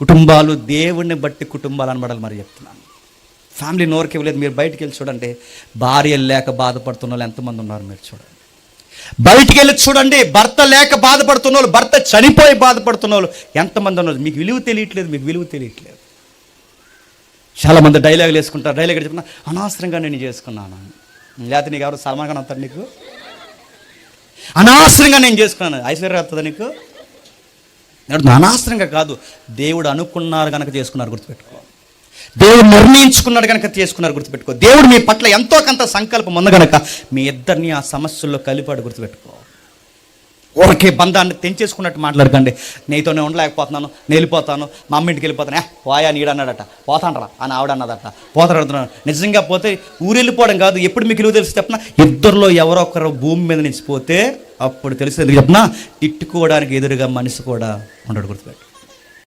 కుటుంబాలు దేవుణ్ణి బట్టి కుటుంబాలు అనబడాలి. మరి చెప్తున్నాను, ఫ్యామిలీ నోరుకి ఇవ్వలేదు. మీరు బయటికి వెళ్ళి చూడండి, భార్యలు లేక బాధపడుతున్న వాళ్ళు ఎంతమంది ఉన్నారు మీరు చూడండి. బయటికి వెళ్ళి చూడండి, భర్త లేక బాధపడుతున్న వాళ్ళు, భర్త చనిపోయి బాధపడుతున్న వాళ్ళు ఎంతమంది ఉన్నారు. మీకు విలువ తెలియట్లేదు. చాలామంది డైలాగులు వేసుకుంటారు. డైలాగ్ చెప్తున్నా, అనవసరంగా నేను చేసుకున్నాను. లేకపోతే నీకు ఎవరు సల్మాన్ ఖాన్ అవుతాడు? నీకు అనవసరంగా నేను చేసుకున్నాను. ఐశ్వర్య అవుతుందా నీకు? అనవసరంగా కాదు, దేవుడు అనుకున్నారు కనుక చేసుకున్నారు, గుర్తుపెట్టుకో. దేవుడు నిర్ణయించుకున్నాడు కనుక చేసుకున్నారు, గుర్తుపెట్టుకో. దేవుడు మీ పట్ల ఎంతో కొంత సంకల్పం ఉంది కనుక మీ ఇద్దరిని ఆ సమస్యల్లో కలిపాడు, గుర్తుపెట్టుకో. ఊరికే బంధాన్ని తెంచేసుకున్నట్టు మాట్లాడకండి. నీతోనే ఉండలేకపోతున్నాను, నేను వెళ్ళిపోతాను, మా అమ్మ ఇంటికి వెళ్ళిపోతాను. పోయా నీడన్నాడట, పోతాండ్రా అని ఆవిడ అన్నదట, పోతాడుతున్నాను. నిజంగా పోతే ఊరు వెళ్ళిపోవడం కాదు. ఎప్పుడు మీకు ఇలువ తెలిసి చెప్పిన, ఇద్దరిలో ఎవరో ఒకరు భూమి మీద నుంచి పోతే అప్పుడు తెలిసి ఎందుకు చెప్పినా, తిట్టుకోవడానికి ఎదురుగా మనిషి కూడా ఉండడు, గుర్తుపెట్టు.